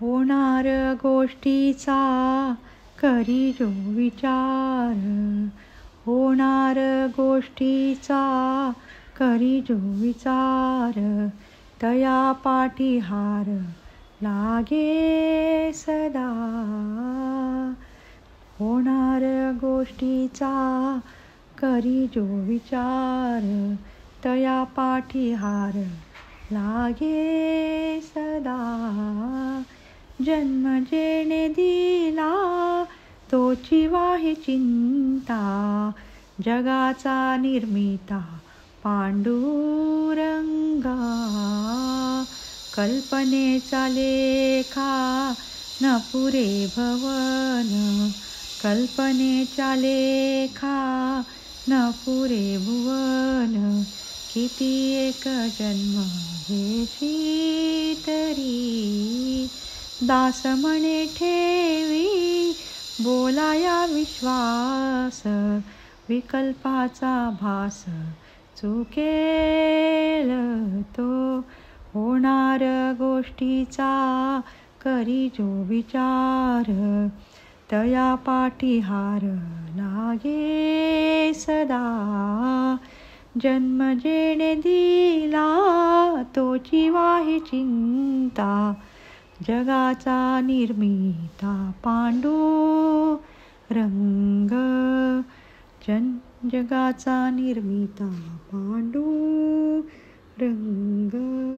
होणार गोष्टीचा करी जो विचार, होणार गोष्टीचा करी जो विचार, तया पाठीहार लागे सदा. होणार गोष्टीचा करी जो विचार, तया पाठीहार लागे सदा. जन्म जेणे दिला तोची वाही चिंता, जगाचा निर्मिता पांडुरंगा. कल्पनेचा लेखा न पुरे भवन, कल्पनेच्या लेखा न पुरे भुवन. किती एक जन्म घेशी तरी, दास म्हणे ठेवी बोलाया विश्वास. विकल्पाचा भास चुकेल तो, होणार गोष्टीचा करी जो विचार, तया पाठीहार लागे सदा. जन्म जेणे दिला तोची वाही चिंता, जगाचा निर्मिता पांडुरंग. जगाचा निर्मिता पांडुरंग.